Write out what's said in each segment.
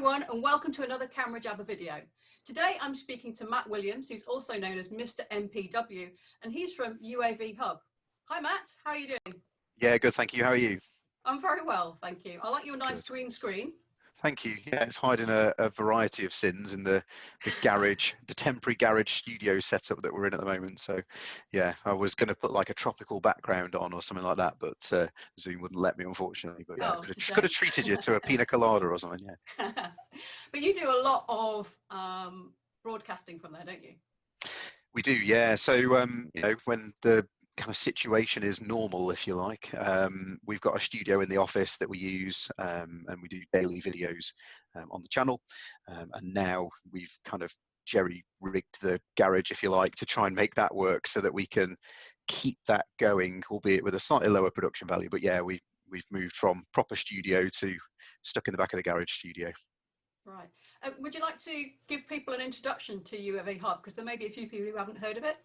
everyone, and welcome to another Camera Jabber video. Today I'm speaking to Matt Williams, who's also known as Mr MPW, and he's from UAVHUB. Hi Matt, how are you doing? Yeah, good, thank you. How are you? I'm very well, thank you. I like your nice Good. green screen. Thank you. Yeah, it's hiding a variety of sins in the garage, the temporary garage studio setup that we're in at the moment. So, yeah, I was going to put like a tropical background on or something like that, but Zoom wouldn't let me, unfortunately. But yeah, Oh, it's a could have shame. treated you to a pina colada or something. Yeah. But you do a lot of broadcasting from there, don't you? We do, yeah. So, when the kind of situation is normal, if you like, we've got a studio in the office that we use, and we do daily videos on the channel. And now we've kind of jerry-rigged the garage, if you like, to try and make that work so that we can keep that going, albeit with a slightly lower production value. But yeah, we've moved from proper studio to stuck in the back of the garage studio. Right. Would you like to give people an introduction to UAVHUB, because there may be a few people who haven't heard of it?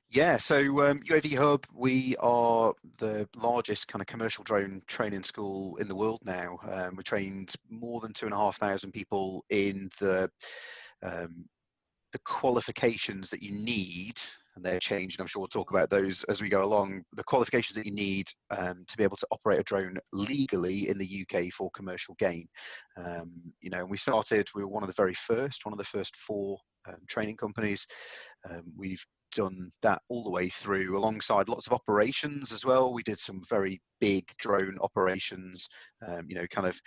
Yeah, so UAVHUB, we are the largest kind of commercial drone training school in the world now. We trained more than 2,500 people in the qualifications that you need, and they're changing. I'm sure we'll talk about those as we go along. The qualifications that you need to be able to operate a drone legally in the UK for commercial gain. And we were one of the first 4 training companies. We've done that all the way through, alongside lots of operations as well. We did some very big drone operations, kind of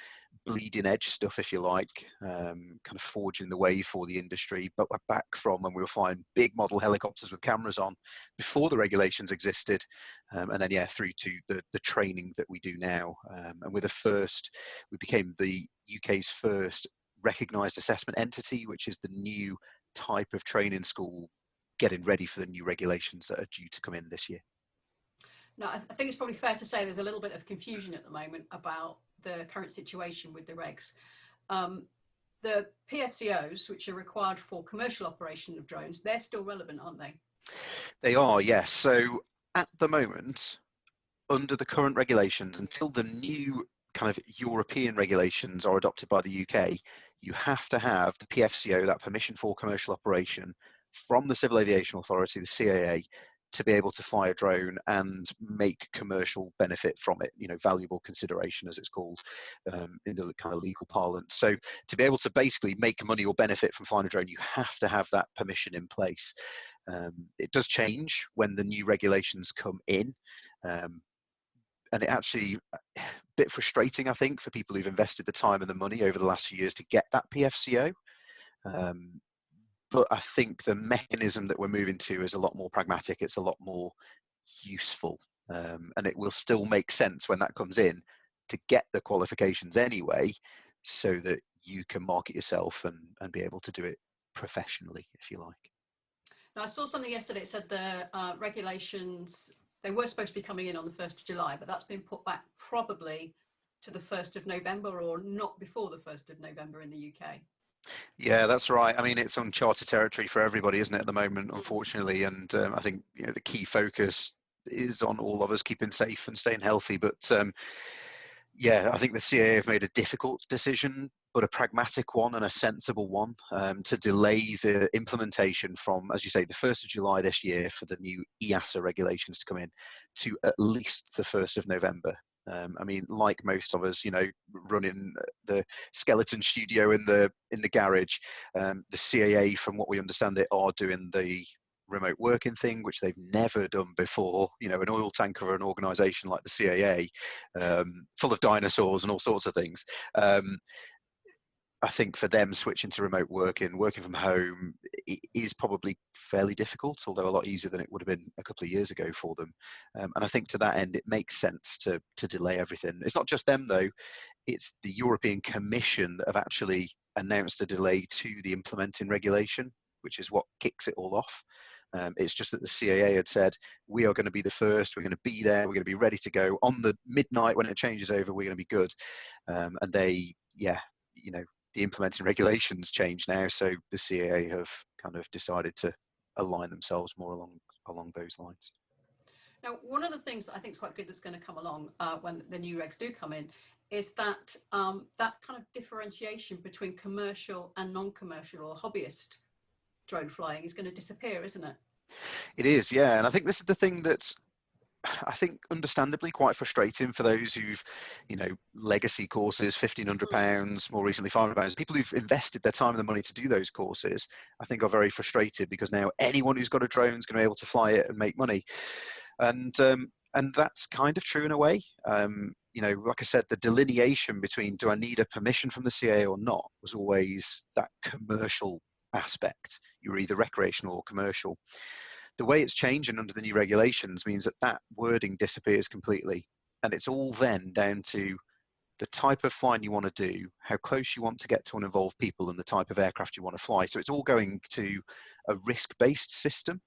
bleeding edge stuff, if you like, kind of forging the way for the industry. But we're back from when we were flying big model helicopters with cameras on before the regulations existed, and then through to the training that we do now. And we became the UK's first recognised assessment entity, which is the new type of training school getting ready for the new regulations that are due to come in this year. No, I think it's probably fair to say there's a little bit of confusion at the moment about the current situation with the regs. The PFCOs, which are required for commercial operation of drones, they're still relevant, aren't they? They are, yes. So at the moment, under the current regulations, until the new kind of European regulations are adopted by the UK, you have to have the PFCO, that permission for commercial operation, from the Civil Aviation Authority, the CAA, to be able to fly a drone and make commercial benefit from it, valuable consideration, as it's called in the kind of legal parlance. So to be able to basically make money or benefit from flying a drone, you have to have that permission in place. It does change when the new regulations come in. And it actually a bit frustrating, I think, for people who've invested the time and the money over the last few years to get that PFCO. But I think the mechanism that we're moving to is a lot more pragmatic. It's a lot more useful, and it will still make sense when that comes in to get the qualifications anyway, so that you can market yourself and be able to do it professionally, if you like. Now, I saw something yesterday. It said the regulations, they were supposed to be coming in on the 1st of July, but that's been put back probably to the 1st of November, or not before the 1st of November in the UK. Yeah, that's right. I mean, it's uncharted territory for everybody, isn't it, at the moment, unfortunately? And I think the key focus is on all of us keeping safe and staying healthy. But I think the CAA have made a difficult decision, but a pragmatic one and a sensible one, to delay the implementation from, as you say, the 1st of July this year for the new EASA regulations to come in, to at least the 1st of November. I mean, like most of us, running the skeleton studio in the garage, the CAA, from what we understand it, are doing the remote working thing, which they've never done before. An oil tanker of an organisation like the CAA, full of dinosaurs and all sorts of things. I think for them, switching to remote working from home, is probably fairly difficult, although a lot easier than it would have been a couple of years ago for them. And I think to that end, it makes sense to delay everything. It's not just them, though. It's the European Commission that have actually announced a delay to the implementing regulation, which is what kicks it all off. It's just that the CAA had said, we are going to be the first, we're going to be there, we're going to be ready to go. On the midnight when it changes over, we're going to be good. And they, the implementing regulations change now, so the CAA have kind of decided to align themselves more along those lines. Now, one of the things that I think is quite good that's going to come along when the new regs do come in is that that kind of differentiation between commercial and non-commercial or hobbyist drone flying is going to disappear, isn't it? It is, yeah. And I think this is the thing that's, I think, understandably quite frustrating for those who've, you know, legacy courses, £1,500, more recently £500. People who've invested their time and the money to do those courses, I think, are very frustrated because now anyone who's got a drone is going to be able to fly it and make money. And that's kind of true in a way. You know, like I said, the delineation between do I need a permission from the CA or not was always that commercial aspect. You were either recreational or commercial. The way it's changing under the new regulations means that that wording disappears completely. And it's all then down to the type of flying you want to do, how close you want to get to and involve people, and the type of aircraft you want to fly. So it's all going to a risk-based system.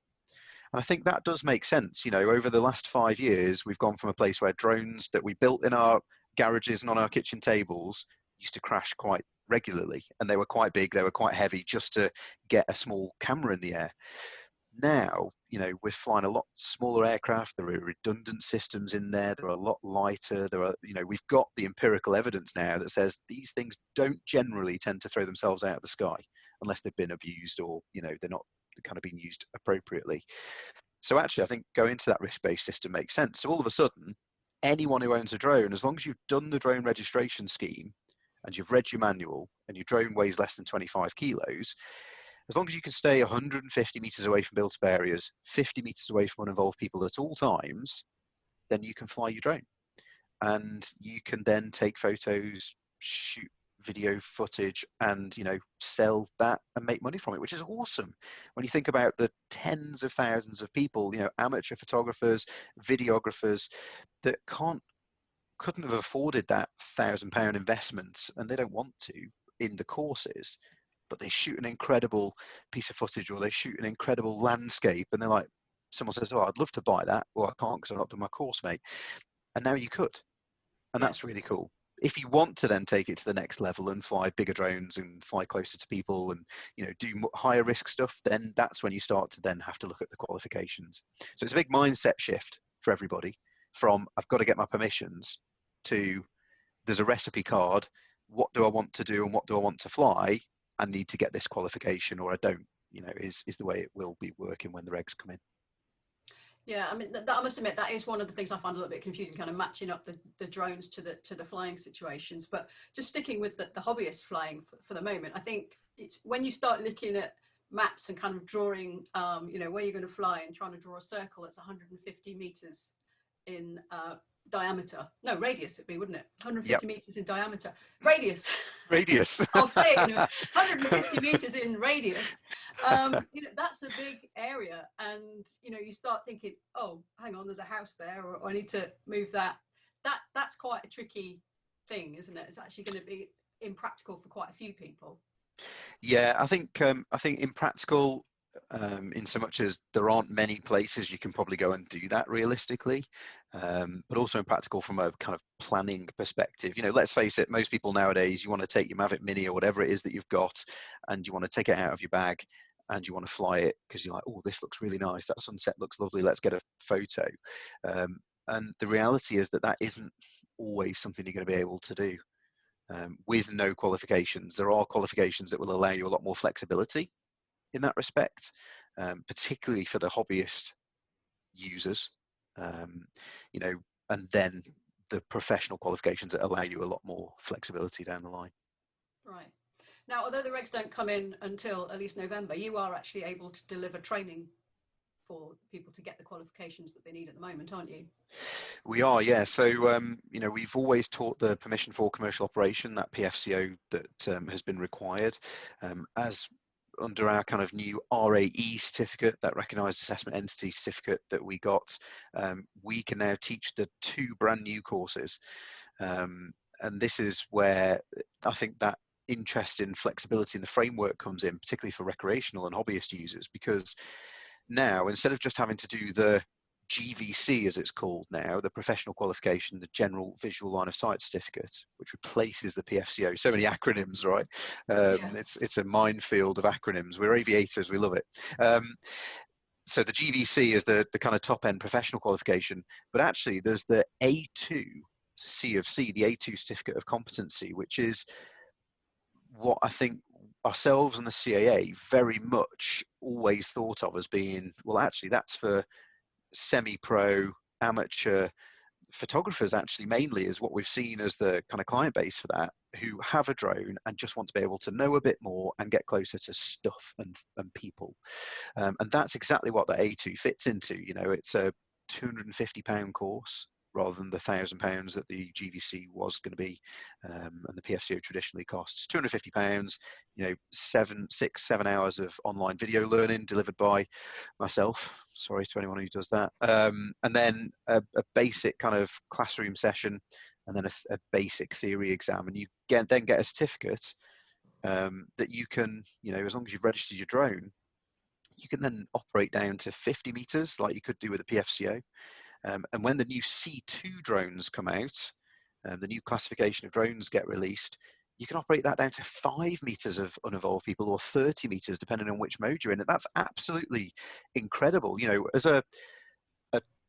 And I think that does make sense. You know, over the last 5 years, we've gone from a place where drones that we built in our garages and on our kitchen tables used to crash quite regularly. And they were quite big, they were quite heavy just to get a small camera in the air. Now, you know, we're flying a lot smaller aircraft. There are redundant systems in there. They're a lot lighter. There are, you know, we've got the empirical evidence now that says these things don't generally tend to throw themselves out of the sky unless they've been abused or, you know, they're not kind of being used appropriately. So actually, I think going to that risk-based system makes sense. So all of a sudden, anyone who owns a drone, as long as you've done the drone registration scheme and you've read your manual and your drone weighs less than 25 kilos, as long as you can stay 150 meters away from built-up areas, 50 meters away from uninvolved people at all times, then you can fly your drone. And you can then take photos, shoot video footage, and, you know, sell that and make money from it, which is awesome. When you think about the tens of thousands of people, you know, amateur photographers, videographers that couldn't have afforded that £1,000 investment, and they don't want to in the courses, but they shoot an incredible piece of footage or they shoot an incredible landscape, and they're like, someone says, oh, I'd love to buy that. Well, I can't because I've not done my course, mate. And now you could. And that's really cool. If you want to then take it to the next level and fly bigger drones and fly closer to people and, you know, do higher risk stuff, then that's when you start to then have to look at the qualifications. So it's a big mindset shift for everybody from I've got to get my permissions to there's a recipe card. What do I want to do and what do I want to fly? I need to get this qualification or I don't, you know, is the way it will be working when the regs come in. Yeah, I mean, I must admit, that is one of the things I find a little bit confusing, kind of matching up the drones to the flying situations. But just sticking with the hobbyist flying for the moment, I think it's when you start looking at maps and kind of drawing, you know, where you're going to fly and trying to draw a circle that's 150 meters in diameter. No, radius it'd be, wouldn't it? 150 meters in diameter. Radius. Radius. I'll say it. 150 meters in radius. You know, that's a big area, and you know, you start thinking, oh, hang on, there's a house there, or I need to move that. That's quite a tricky thing, isn't it? It's actually going to be impractical for quite a few people. Yeah, I think impractical, in so much as there aren't many places you can probably go and do that realistically, but also impractical from a kind of planning perspective. You know, let's face it, most people nowadays, you want to take your Mavic Mini or whatever it is that you've got, and you want to take it out of your bag and you want to fly it because you're like, oh, this looks really nice, that sunset looks lovely, let's get a photo. And the reality is that isn't always something you're going to be able to do. With no qualifications. There are qualifications that will allow you a lot more flexibility in that respect, particularly for the hobbyist users, you know, and then the professional qualifications that allow you a lot more flexibility down the line. Right. Now, although the regs don't come in until at least November, you are actually able to deliver training for people to get the qualifications that they need at the moment, aren't you? We are, yeah. So, you know, we've always taught the permission for commercial operation, that PFCO that has been required as under our kind of new RAE certificate, that recognised assessment entity certificate that we got. We can now teach the 2 brand new courses. And this is where I think that interest in flexibility in the framework comes in, particularly for recreational and hobbyist users, because now instead of just having to do the GVC, as it's called now, the professional qualification, the general visual line of sight certificate, which replaces the PFCO. So many acronyms, right? It's a minefield of acronyms. We're aviators, we love it. So the GVC is the kind of top end professional qualification, but actually there's the A2 C of C, the A2 certificate of competency, which is what I think ourselves and the CAA very much always thought of as being, well, actually that's for semi-pro, amateur photographers, actually mainly is what we've seen as the kind of client base for that, who have a drone and just want to be able to know a bit more and get closer to stuff and people. And that's exactly what the A2 fits into. You know, it's a £250 course rather than the £1,000 that the GVC was going to be, and the PFCO traditionally costs. £250, you know, 7 hours of online video learning delivered by myself. Sorry to anyone who does that. And then a basic kind of classroom session, and then a basic theory exam, and you then get a certificate that you can, you know, as long as you've registered your drone, you can then operate down to 50 meters like you could do with a PFCO. And when the new C2 drones come out, the new classification of drones get released, you can operate that down to 5 meters of unevolved people, or 30 meters, depending on which mode you're in. And that's absolutely incredible. You know, as the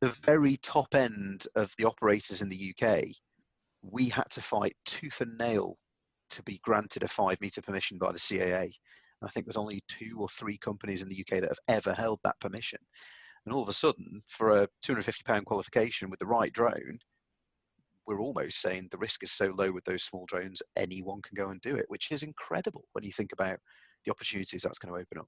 very top end of the operators in the UK, we had to fight tooth and nail to be granted a 5 meter permission by the CAA. I think there's only 2 or 3 companies in the UK that have ever held that permission. And all of a sudden, for a £250 qualification with the right drone, we're almost saying the risk is so low with those small drones, anyone can go and do it, which is incredible when you think about the opportunities that's going to open up.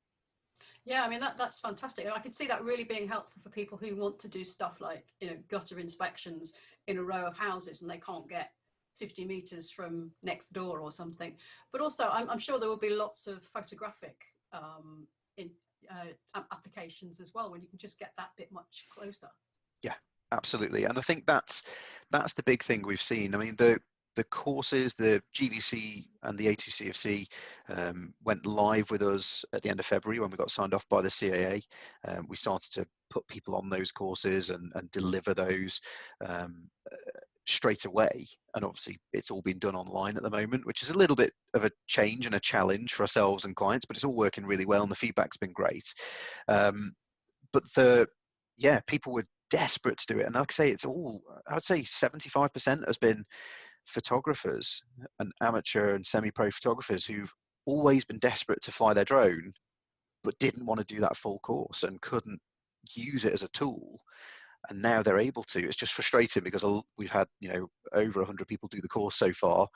Yeah, I mean, that's fantastic. I could see that really being helpful for people who want to do stuff like, you know, gutter inspections in a row of houses and they can't get 50 meters from next door or something. But also, I'm sure there will be lots of photographic applications as well, when you can just get that bit much closer. Yeah, absolutely. And I think that's the big thing we've seen. I mean, the courses, the GVC and the A2CFC went live with us at the end of February when we got signed off by the CAA. We started to put people on those courses and deliver those straight away. And obviously it's all been done online at the moment, which is a little bit of a change and a challenge for ourselves and clients, but it's all working really well and the feedback's been great. But people were desperate to do it. And like I say, it's all, I would say 75% has been photographers and amateur and semi-pro photographers who've always been desperate to fly their drone, but didn't want to do that full course and couldn't use it as a tool. And now they're able to. It's just frustrating because we've had, you know, over 100 people do the course so far.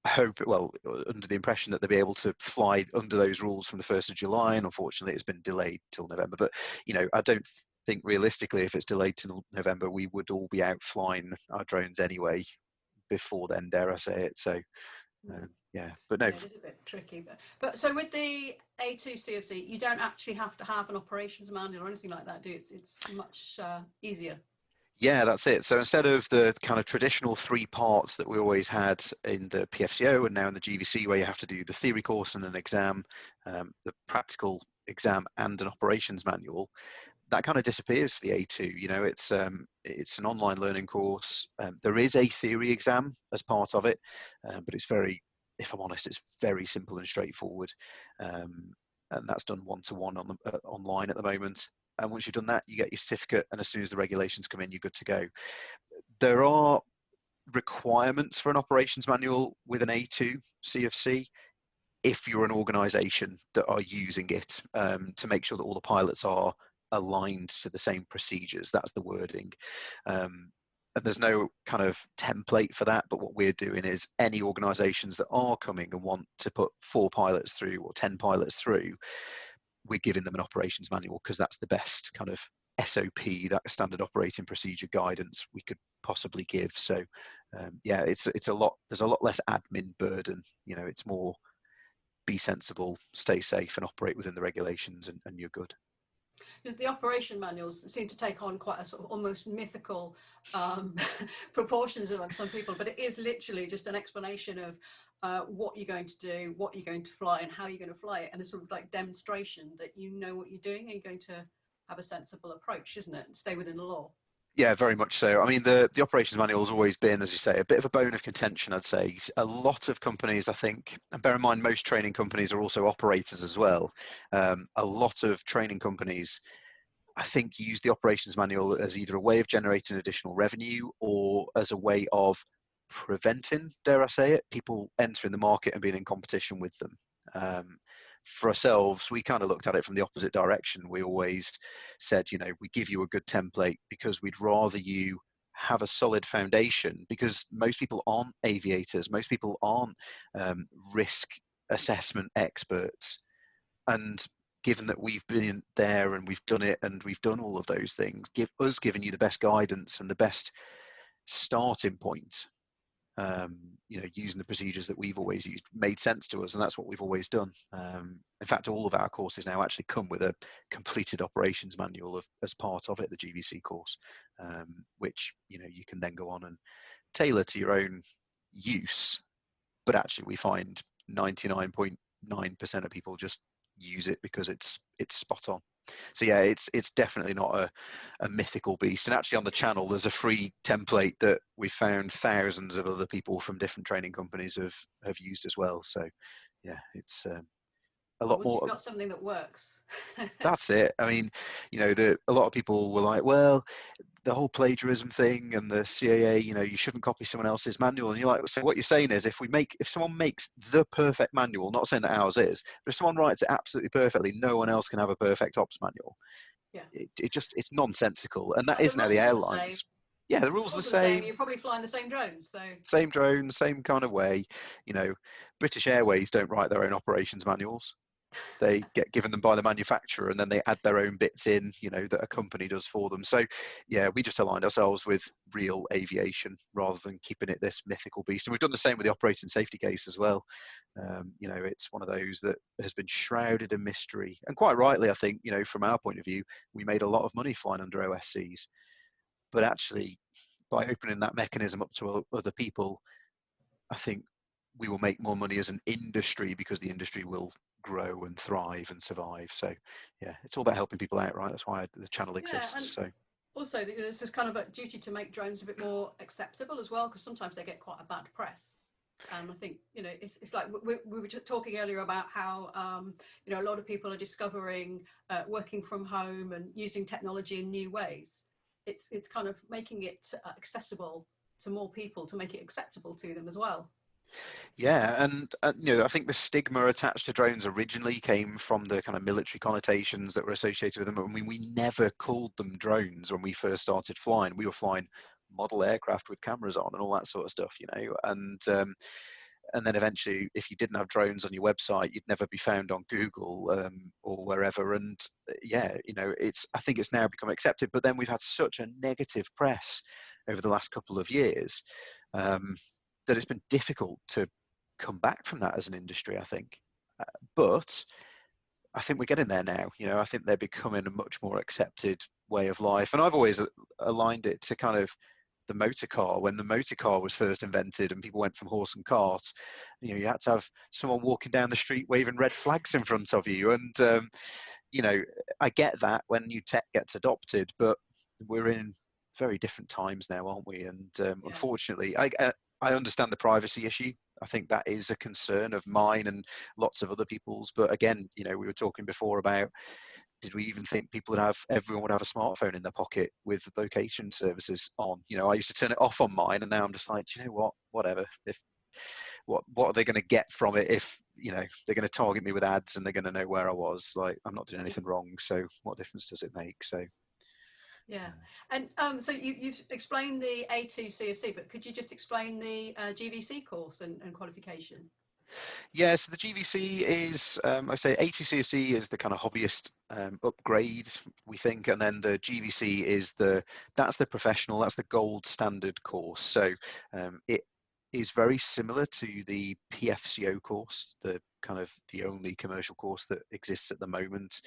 I hope, under the impression that they'll be able to fly under those rules from the 1st of July. And unfortunately, it's been delayed till November. But, you know, I don't think realistically, if it's delayed till November, we would all be out flying our drones anyway before then, dare I say it. So, but no. Yeah, it is a bit tricky. But so with the A2 CFC, you don't actually have to have an operations manual or anything like that, do you? It's much easier. Yeah, that's it. So instead of the kind of traditional 3 parts that we always had in the PFCO and now in the GVC, where you have to do the theory course and an exam, the practical exam and an operations manual, that kind of disappears for the A2. You know, it's an online learning course. There is a theory exam as part of it, but it's very, if I'm honest, it's very simple and straightforward. And that's done one-to-one online at the moment. And once you've done that, you get your certificate. And as soon as the regulations come in, you're good to go. There are requirements for an operations manual with an A2 CFC if you're an organization that are using it, to make sure that all the pilots are aligned to the same procedures. That's the wording. And there's no kind of template for that, but what we're doing is any organizations that are coming and want to put 4 pilots through or 10 pilots through, we're giving them an operations manual because that's the best kind of SOP, that standard operating procedure guidance we could possibly give. So it's a lot, there's a lot less admin burden. You know, it's more be sensible, stay safe and operate within the regulations and you're good. Because the operation manuals seem to take on quite a sort of almost mythical proportions among some people, but it is literally just an explanation of what you're going to do, what you're going to fly and how you're going to fly it, and a sort of like demonstration that you know what you're doing and you're going to have a sensible approach, isn't it? And stay within the law. Yeah, very much so. I mean, the operations manual has always been, as you say, a bit of a bone of contention, I'd say. A lot of companies, I think, and bear in mind, most training companies are also operators as well. A lot of training companies I think use the operations manual as either a way of generating additional revenue or as a way of preventing, dare I say it, people entering the market and being in competition with them. For ourselves, we kind of looked at it from the opposite direction. We always said, you know, we give you a good template because we'd rather you have a solid foundation, because most people aren't aviators, most people aren't risk assessment experts. And given that we've been there and we've done it and we've done all of those things, giving you the best guidance and the best starting point, you know, using the procedures that we've always used made sense to us, and that's what we've always done. In fact, all of our courses now actually come with a completed operations manual as part of it, the GVC course, which, you know, you can then go on and tailor to your own use. But actually, we find 99.9% of people just use it because it's spot on. So yeah, it's definitely not a mythical beast. And actually on the channel, there's a free template that we found thousands of other people from different training companies have used as well. So yeah, it's a lot Once more. you've got something that works. That's it. I mean, you know, a lot of people were like, well, the whole plagiarism thing and the CAA, you know, you shouldn't copy someone else's manual. And you're like, so what you're saying is if someone makes the perfect manual, not saying that ours is, but if someone writes it absolutely perfectly, no one else can have a perfect ops manual. Yeah. It's nonsensical. And that And the isn't how the rules are the same. airlines. Yeah, the rules are the Rules are the same. same. You're probably flying the same drones. So Same drones, same kind of way. You know, British Airways don't write their own operations manuals. They get given them by the manufacturer and then they add their own bits in, you know, that a company does for them. So yeah, we just aligned ourselves with real aviation rather than keeping it this mythical beast. And we've done the same with the operating safety case as well. You know, it's one of those that has been shrouded in mystery, and quite rightly, I think, you know, from our point of view, we made a lot of money flying under OSCs, but actually by opening that mechanism up to other people, I think we will make more money as an industry because the industry will grow and thrive and survive. So yeah, it's all about helping people out, right? That's why the channel yeah, and exists. So also this is kind of a duty to make drones a bit more acceptable as well, because sometimes they get quite a bad press. I think, you know, it's like we were just talking earlier about how, you know, a lot of people are discovering working from home and using technology in new ways. It's kind of making it accessible to more people, to make it acceptable to them as well. yeah, and you know, I think the stigma attached to drones originally came from the kind of military connotations that were associated with them. I mean, we never called them drones when we first started flying. We were flying model aircraft with cameras on and all that sort of stuff, you know. And then eventually, if you didn't have drones on your website, you'd never be found on Google or wherever. And yeah, you know, I think it's now become accepted. But then we've had such a negative press over the last couple of years that it's been difficult to come back from that as an industry, I think. But I think we're getting there now. You know, I think they're becoming a much more accepted way of life. And I've always aligned it to kind of the motor car. When the motor car was first invented and people went from horse and cart, you know, you had to have someone walking down the street waving red flags in front of you. And you know, I get that when new tech gets adopted, but we're in very different times now, aren't we? And Yeah. unfortunately, I understand the privacy issue. I think that is a concern of mine and lots of other people's. But again, you know, we were talking before about, did we even think everyone would have a smartphone in their pocket with location services on? You know, I used to turn it off on mine, and now I'm just like, do you know what? Whatever. What are they going to get from it if, you know, they're going to target me with ads and they're going to know where I was? Like, I'm not doing anything wrong, so what difference does it make? So yeah. And so you've explained the A2 CFC, but could you just explain the GVC course and qualification? yeah, so the GVC is, I say A2 CFC is the kind of hobbyist upgrade, we think, and then the GVC is that's the professional, that's the gold standard course. So it is very similar to the PFCO course, the kind of the only commercial course that exists at the moment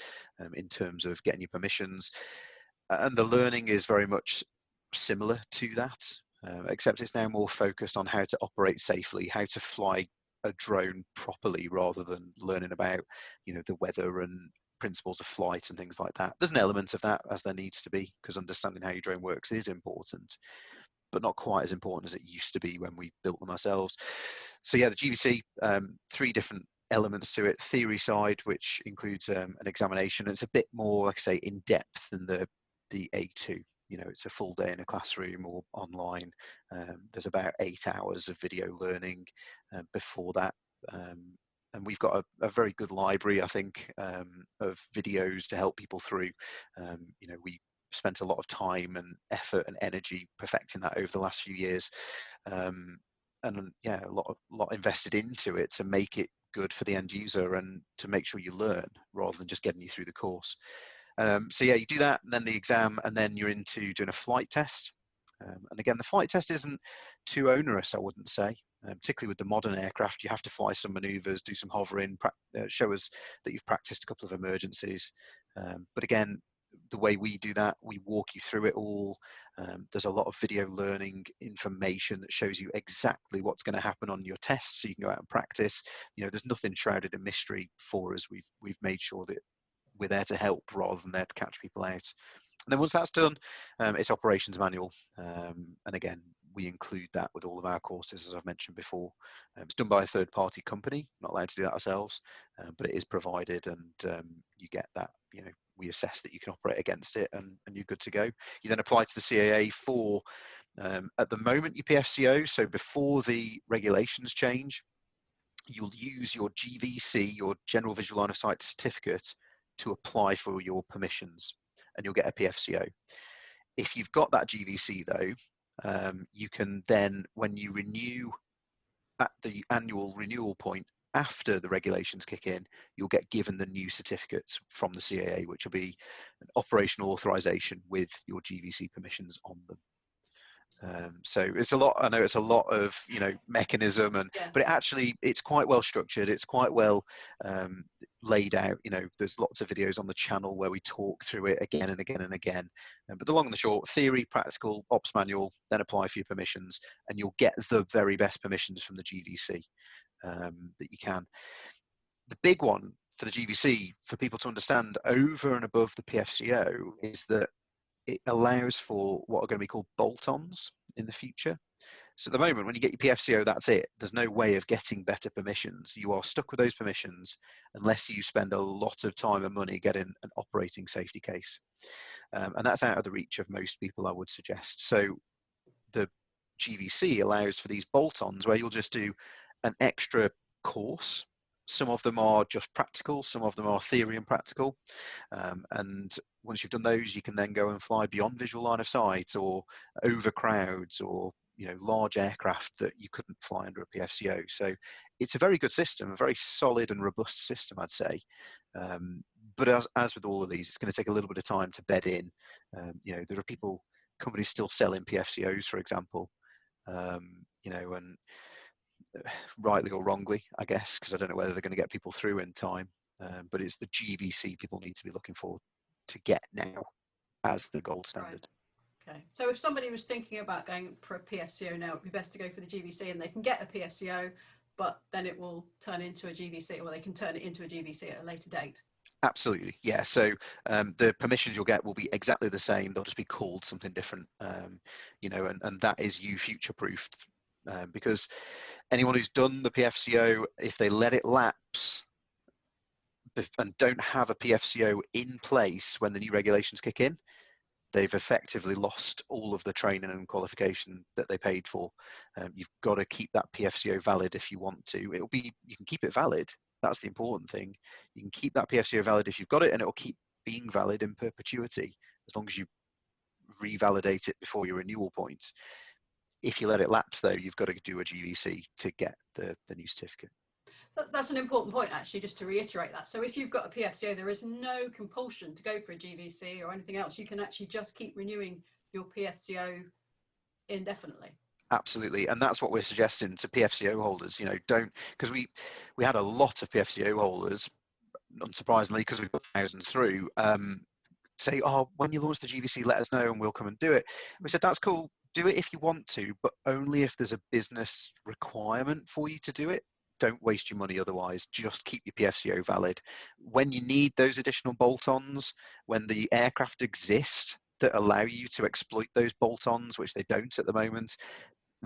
in terms of getting your permissions. And the learning is very much similar to that, except it's now more focused on how to operate safely, how to fly a drone properly, rather than learning about, you know, the weather and principles of flight and things like that. There's an element of that, as there needs to be, because understanding how your drone works is important, but not quite as important as it used to be when we built them ourselves. So yeah, the GVC, 3 different elements to it. Theory side, which includes an examination. It's a bit more, like I say, in depth than the A2. You know, it's a full day in a classroom or online. There's about 8 hours of video learning before that. And we've got a very good library, I think, of videos to help people through. You know, we spent a lot of time and effort and energy perfecting that over the last few years. And yeah, a lot invested into it to make it good for the end user and to make sure you learn rather than just getting you through the course. So yeah, you do that, and then the exam, and then you're into doing a flight test. And again, the flight test isn't too onerous, I wouldn't say. Particularly with the modern aircraft, you have to fly some maneuvers, do some hovering, show us that you've practiced a couple of emergencies. But again, the way we do that, we walk you through it all. There's a lot of video learning information that shows you exactly what's going to happen on your test, so you can go out and practice. You know, there's nothing shrouded in mystery for us. We've made sure that we're there to help rather than there to catch people out. And then once that's done, it's operations manual. And again, we include that with all of our courses, as I've mentioned before. It's done by a third-party company, not allowed to do that ourselves, but it is provided, and you get that. You know, we assess that you can operate against it, and you're good to go. You then apply to the CAA for, at the moment, your PFCO. So before the regulations change, you'll use your GVC, your General Visual Line of Sight certificate, to apply for your permissions, and you'll get a PFCO. If you've got that GVC though, you can then, when you renew at the annual renewal point after the regulations kick in, you'll get given the new certificates from the CAA, which will be an operational authorization with your GVC permissions on them. So it's a lot. I know it's a lot of, you know, mechanism, and Yeah. but it's quite well structured. It's quite well laid out. You know, there's lots of videos on the channel where we talk through it again and again and again. But the long and the short: theory, practical, ops manual, then apply for your permissions, and you'll get the very best permissions from the GVC that you can. The big one for the GVC, for people to understand over and above the PFCO, is that it allows for what are going to be called bolt-ons in the future. So at the moment, when you get your PFCO, that's it. There's no way of getting better permissions. You are stuck with those permissions unless you spend a lot of time and money getting an operating safety case. And that's out of the reach of most people, I would suggest. So the GVC allows for these bolt-ons where you'll just do an extra course. Some of them are just practical, some of them are theory and practical. And once you've done those, you can then go and fly beyond visual line of sight or over crowds or, you know, large aircraft that you couldn't fly under a PFCO. So it's a very good system, a very solid and robust system, I'd say. But as with all of these, it's going to take a little bit of time to bed in. You know, there are companies still selling PFCOs, for example, you know, and rightly or wrongly, I guess, because I don't know whether they're going to get people through in time. But it's the GVC people need to be looking for to get now as the gold standard. Right. Okay. So if somebody was thinking about going for a PFCO now, it'd be best to go for the GVC, and they can get a PFCO, but then it will turn into a GVC, or they can turn it into a GVC at a later date. Absolutely, yeah. So the permissions you'll get will be exactly the same. They'll just be called something different, you know, and that is you future-proofed. Because anyone who's done the PFCO, if they let it lapse and don't have a PFCO in place when the new regulations kick in, they've effectively lost all of the training and qualification that they paid for. You've got to keep that PFCO valid if you want to. You can keep it valid. That's the important thing. You can keep that PFCO valid if you've got it, and it will keep being valid in perpetuity as long as you revalidate it before your renewal points. If you let it lapse, though, you've got to do a GVC to get the new certificate. That's an important point, actually, just to reiterate that. So if you've got a PFCO, there is no compulsion to go for a GVC or anything else. You can actually just keep renewing your PFCO indefinitely. Absolutely, and that's what we're suggesting to PFCO holders. You know, because we had a lot of PFCO holders, unsurprisingly, because we've got thousands through, say, oh, when you launch the GVC, let us know and we'll come and do it. We said, that's cool, do it if you want to, but only if there's a business requirement for you to do it. Don't waste your money otherwise. Just keep your PFCO valid. When you need those additional bolt-ons, when the aircraft exist that allow you to exploit those bolt-ons, which they don't at the moment,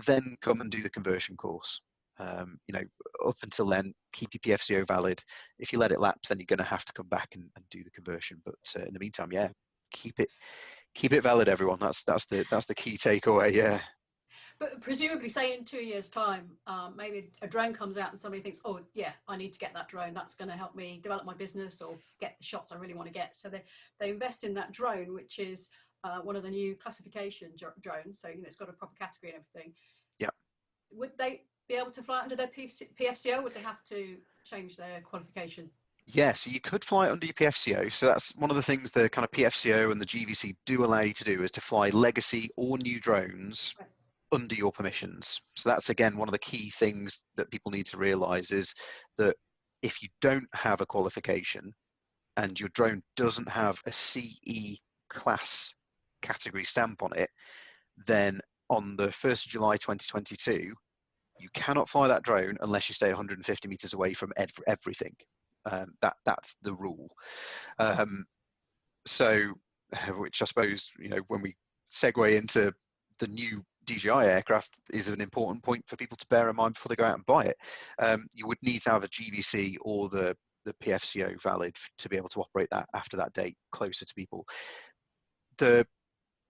then come and do the conversion course. You know, up until then, keep your PFCO valid. If you let it lapse, then you're going to have to come back and do the conversion. But in the meantime, yeah, keep it valid, everyone. That's the key takeaway. Yeah. But presumably, say in 2 years' time, maybe a drone comes out and somebody thinks, oh, yeah, I need to get that drone. That's going to help me develop my business or get the shots I really want to get. So they invest in that drone, which is one of the new classification drones. So, you know, it's got a proper category and everything. Yeah. Would they be able to fly under their PFCO? Would they have to change their qualification? Yeah, so you could fly it under your PFCO. So that's one of the things the kind of PFCO and the GVC do allow you to do, is to fly legacy or new drones Right. under your permissions. So that's, again, one of the key things that people need to realize, is that if you don't have a qualification and your drone doesn't have a CE class category stamp on it, then on the 1st of July 2022, you cannot fly that drone unless you stay 150 meters away from everything. That's the rule. So, which I suppose, you know, when we segue into the new DJI aircraft, is an important point for people to bear in mind before they go out and buy it. You would need to have a GVC or the PFCO valid to be able to operate that after that date, closer to people.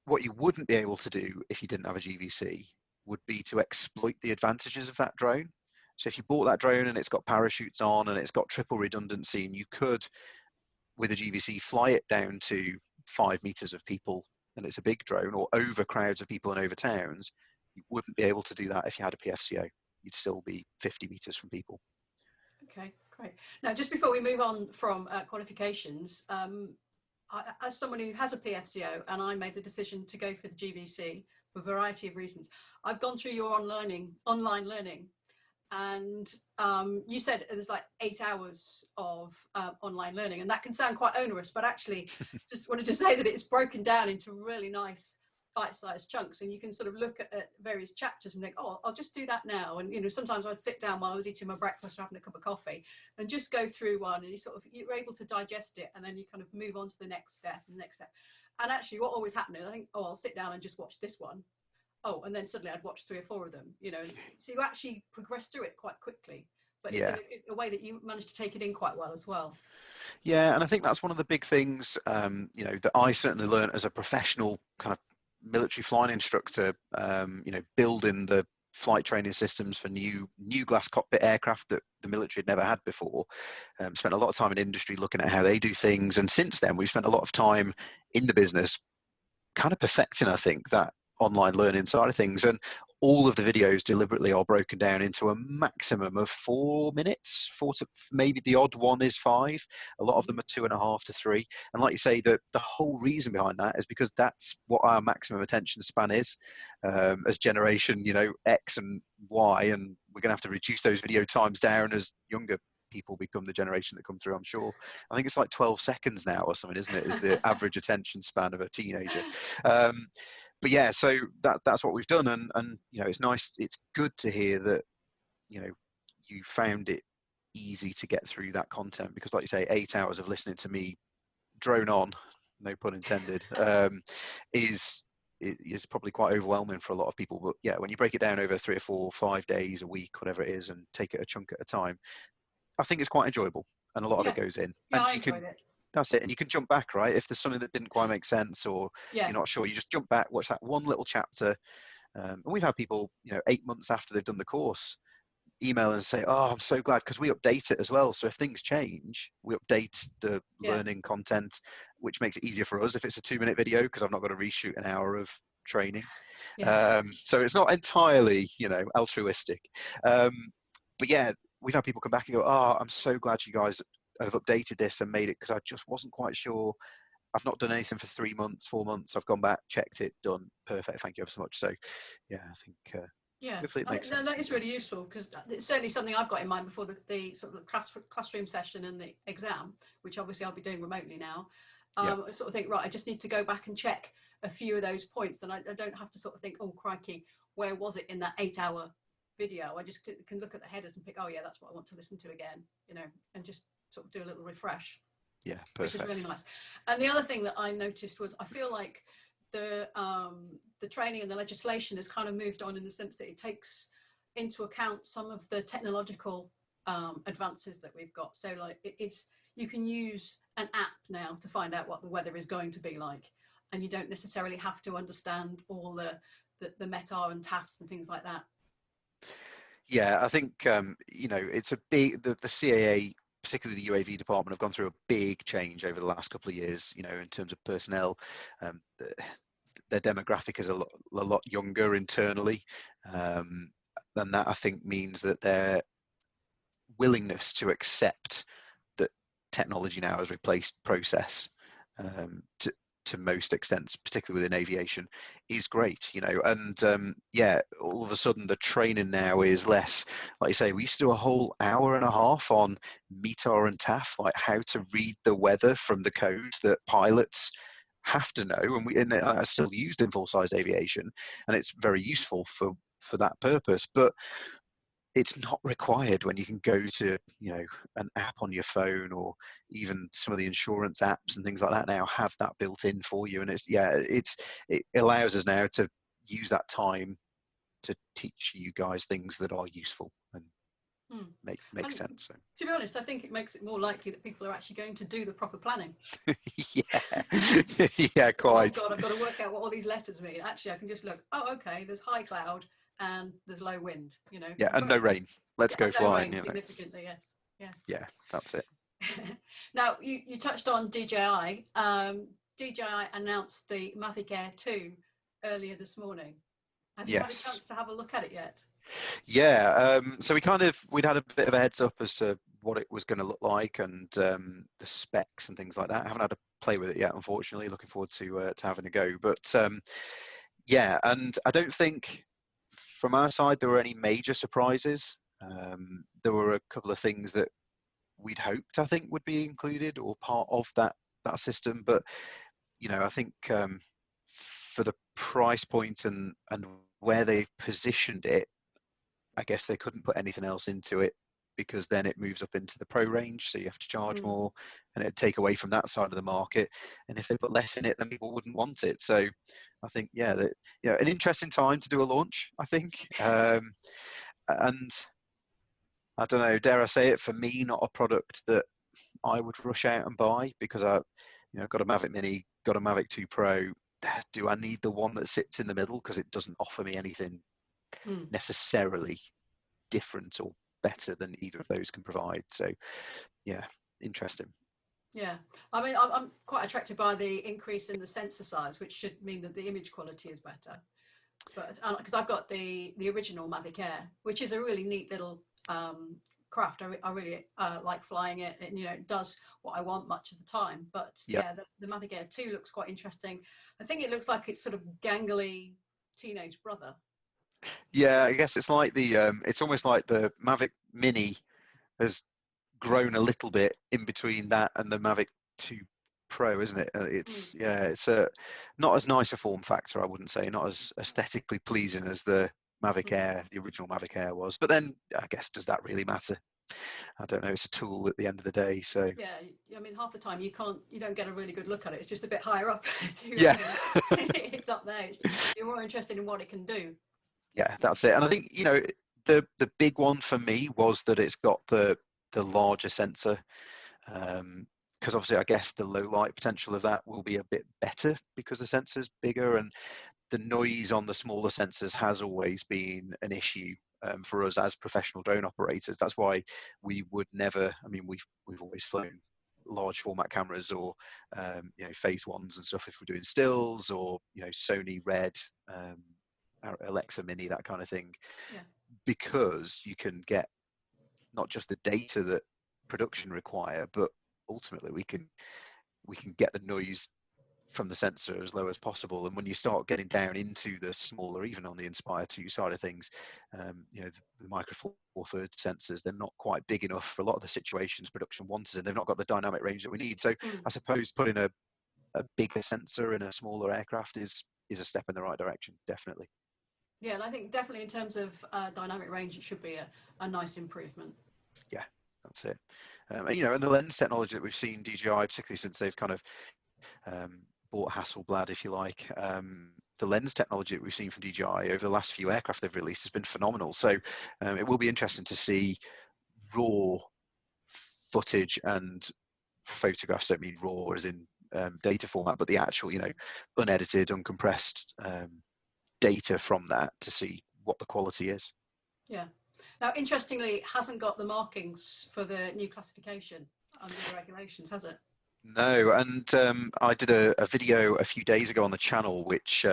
What you wouldn't be able to do if you didn't have a GVC would be to exploit the advantages of that drone. So if you bought that drone and it's got parachutes on and it's got triple redundancy, and you could, with a GVC, fly it down to 5 meters of people, and it's a big drone, or over crowds of people and over towns, you wouldn't be able to do that if you had a PFCO. You'd still be 50 meters from people. Okay, great. Now, just before we move on from qualifications, as someone who has a PFCO, and I made the decision to go for the GVC for a variety of reasons, I've gone through your online learning, and you said there's like 8 hours of online learning, and that can sound quite onerous, but actually just wanted to say that it's broken down into really nice bite-sized chunks, and you can sort of look at various chapters and think, oh, I'll just do that now. And, you know, sometimes I'd sit down while I was eating my breakfast or having a cup of coffee and just go through one, and you're able to digest it, and then you kind of move on to the next step and the next step. And actually what always happened, I think, oh, I'll sit down and just watch this one. Oh, and then suddenly I'd watch 3 or 4 of them, you know. So you actually progress through it quite quickly, but it's in a way that you managed to take it in quite well as well. Yeah, and I think that's one of the big things, you know, that I certainly learned as a professional kind of military flying instructor, you know, building the flight training systems for new glass cockpit aircraft that the military had never had before. Spent a lot of time in industry looking at how they do things, and since then we've spent a lot of time in the business kind of perfecting, I think, that online learning side of things. And all of the videos deliberately are broken down into a maximum of 4 minutes, 4 to maybe the odd one is 5. A lot of them are 2.5 to 3. And like you say, the whole reason behind that is because that's what our maximum attention span is, as generation, you know, X and Y. And we're going to have to reduce those video times down as younger people become the generation that come through, I'm sure. I think it's like 12 seconds now or something, isn't it, is the average attention span of a teenager. But yeah, so that's what we've done, and you know, it's nice, it's good to hear that, you know, you found it easy to get through that content, because like you say, 8 hours of listening to me drone on, no pun intended, is probably quite overwhelming for a lot of people. But yeah, when you break it down over 3 or 4 or 5 days, a week, whatever it is, and take it a chunk at a time, I think it's quite enjoyable, and a lot of it goes in. Yeah, And I you enjoyed can, it. that's it. And you can jump back, right? If there's something that didn't quite make sense, or you're not sure, you just jump back, watch that one little chapter. And we've had people, you know, 8 months after they've done the course, email and say, oh, I'm so glad, because we update it as well. So if things change, we update the learning content, which makes it easier for us if it's a 2-minute video, because I've not got to reshoot an hour of training. So it's not entirely, you know, altruistic. But yeah, we've had people come back and go, oh, I'm so glad you guys have updated this and made it, because I just wasn't quite sure. I've not done anything for 3 months, 4 months. I've gone back, checked it, done. Perfect. Thank you ever so much. So yeah, I think hopefully it makes sense. That is really useful, because it's certainly something I've got in mind before the sort of classroom session and the exam, which obviously I'll be doing remotely now. I sort of think, right, I just need to go back and check a few of those points, and I don't have to sort of think, oh crikey, where was it in that 8-hour video? I just can look at the headers and pick, oh yeah, that's what I want to listen to again, you know, and just sort of do a little refresh. Yeah, perfect. Which is really nice. And the other thing that I noticed was, I feel like the training and the legislation has kind of moved on, in the sense that it takes into account some of the technological advances that we've got. So like you can use an app now to find out what the weather is going to be like, and you don't necessarily have to understand all the METAR and TAFs and things like that. Yeah, I think you know, it's a big the CAA, particularly the UAV department, have gone through a big change over the last couple of years. You know, in terms of personnel, their demographic is a lot younger internally, and that I think means that their willingness to accept that technology now has replaced process to most extents, particularly within aviation, is great, you know. And yeah, all of a sudden the training now is less, like you say, we used to do a whole hour and a half on METAR and TAF, like how to read the weather from the code that pilots have to know, and that's still used in full-size aviation, and it's very useful for that purpose, but it's not required when you can go to, you know, an app on your phone, or even some of the insurance apps and things like that now have that built in for you. And it allows us now to use that time to teach you guys things that are useful and make sense. So. To be honest, I think it makes it more likely that people are actually going to do the proper planning. Yeah, yeah, quite. Oh God, I've got to work out what all these letters mean. Actually, I can just look. Oh, okay. There's high cloud and there's low wind. You know. Yeah, and no rain. Let's go flying. No rain, significantly, yes, yes. Yeah, that's it. Now you touched on DJI. DJI announced the Mavic Air 2 earlier this morning. Have you had a chance to have a look at it yet? Yeah, so we'd had a bit of a heads up as to what it was going to look like, and the specs and things like that. I haven't had to play with it yet, unfortunately. Looking forward to having a go. But yeah, and I don't think from our side there were any major surprises. There were a couple of things that we'd hoped, I think, would be included or part of that system. But you know, I think for the price point and where they've positioned it, I guess they couldn't put anything else into it, because then it moves up into the pro range, so you have to charge more, and it'd take away from that side of the market. And if they put less in it, then people wouldn't want it. So I think, yeah, that, you know, an interesting time to do a launch, I think. And I don't know, dare I say it, for me, not a product that I would rush out and buy, because I, you know, got a Mavic Mini, got a Mavic 2 Pro. Do I need the one that sits in the middle? Because it doesn't offer me anything necessarily different or better than either of those can provide. So yeah, interesting. Yeah, I mean, I'm quite attracted by the increase in the sensor size, which should mean that the image quality is better. But because I've got the original Mavic Air, which is a really neat little craft. I really like flying it, and you know, it does what I want much of the time. But yeah, the Mavic Air 2 looks quite interesting. I think it looks like it's sort of gangly teenage brother. Yeah, I guess it's like it's almost like the Mavic Mini has grown a little bit in between that and the Mavic 2 Pro, isn't it? It's it's not as nice a form factor, I wouldn't say, not as aesthetically pleasing as the Mavic Air, the original Mavic Air was. But then I guess, does that really matter? I don't know. It's a tool at the end of the day. So yeah, I mean, half the time you don't get a really good look at it. It's just a bit higher up. Yeah, it's up there. You're more interested in what it can do. Yeah, that's it. And I think, you know, the big one for me was that it's got the larger sensor, because obviously I guess the low light potential of that will be a bit better because the sensor's bigger, and the noise on the smaller sensors has always been an issue for us as professional drone operators. That's why we would never, I mean, we've always flown large format cameras, or you know, phase ones and stuff if we're doing stills, or you know, Sony Red, Alexa Mini, that kind of thing, because you can get not just the data that production require, but ultimately we can get the noise from the sensor as low as possible. And when you start getting down into the smaller, even on the Inspire 2 side of things, you know, the Micro Four Thirds sensors, they're not quite big enough for a lot of the situations production wants, and they've not got the dynamic range that we need. So I suppose putting a bigger sensor in a smaller aircraft is a step in the right direction, definitely. Yeah, and I think definitely in terms of dynamic range, it should be a nice improvement. Yeah, that's it. And, you know, and the lens technology that we've seen DJI, particularly since they've kind of bought Hasselblad, if you like, the lens technology that we've seen from DJI over the last few aircraft they've released has been phenomenal. So it will be interesting to see raw footage and photographs. Don't mean raw as in data format, but the actual, unedited, uncompressed data from that to see what the quality is. Yeah. Now, interestingly, it hasn't got the markings for the new classification under the regulations, has it? No, and I did a video a few days ago on the channel, which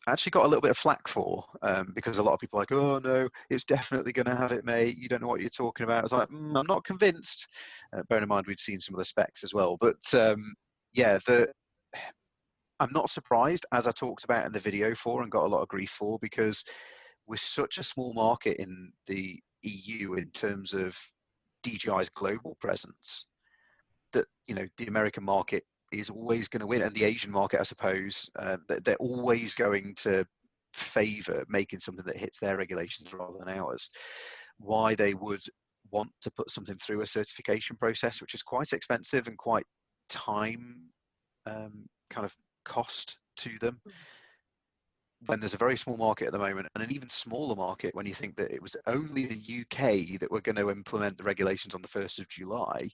actually got a little bit of flack for, because a lot of people are like, oh no, it's definitely going to have it, mate. You don't know what you're talking about. I was like, I'm not convinced. Bearing in mind we'd seen some of the specs as well, but yeah, I'm not surprised, as I talked about in the video for and got a lot of grief for, because we're such a small market in the EU in terms of DJI's global presence, that the American market is always going to win, and the Asian market, I suppose, they're always going to favour making something that hits their regulations rather than ours. Why they would want to put something through a certification process, which is quite expensive and quite time kind of cost to them, when there's a very small market at the moment, and an even smaller market when you think that it was only the UK that were going to implement the regulations on the 1st of July.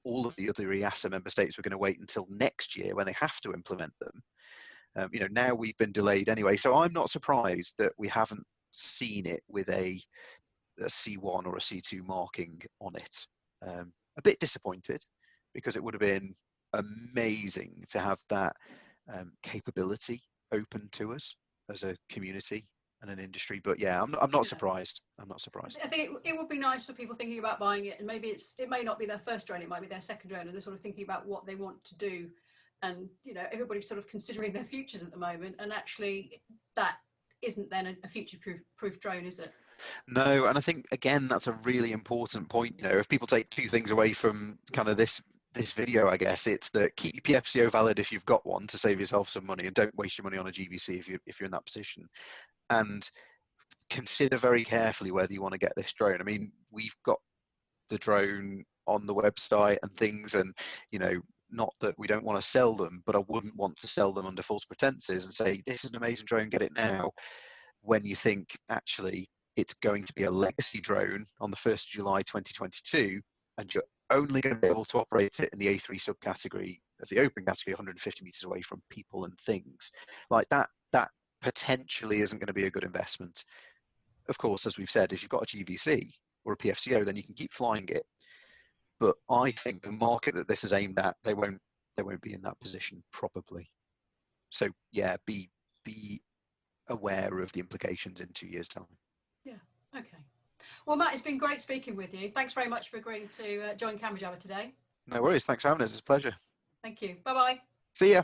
All of the other EASA member states were going to wait until next year when they have to implement them. Now we've been delayed anyway, so I'm not surprised that we haven't seen it with a C1 or a C2 marking on it. A bit disappointed, because it would have been amazing to have that capability open to us as a community and an industry. But yeah, I'm not surprised. I'm not surprised. I think it would be nice for people thinking about buying it, and maybe it may not be their first drone, it might be their second drone, and they're sort of thinking about what they want to do, and everybody's sort of considering their futures at the moment, and actually that isn't then a future-proof drone, is it? No, and I think again that's a really important point. If people take two things away from kind of this video, I guess it's that keep your PFCO valid if you've got one to save yourself some money, and don't waste your money on a GVC if you're in that position. And consider very carefully whether you want to get this drone. I mean, we've got the drone on the website and things, and not that we don't want to sell them, but I wouldn't want to sell them under false pretenses and say this is an amazing drone, get it now, when you think actually it's going to be a legacy drone on the 1st of July 2022, and you're only going to be able to operate it in the A3 subcategory of the open category, 150 meters away from people and things like that. That potentially isn't going to be a good investment. Of course, as we've said, if you've got a GVC or a PFCO, then you can keep flying it. But I think the market that this is aimed at, they won't be in that position probably. So yeah, be aware of the implications in 2 years' time. Yeah. Okay. Well, Matt, it's been great speaking with you. Thanks very much for agreeing to join Camera Jabber today. No worries. Thanks for having us. It's a pleasure. Thank you. Bye-bye. See ya.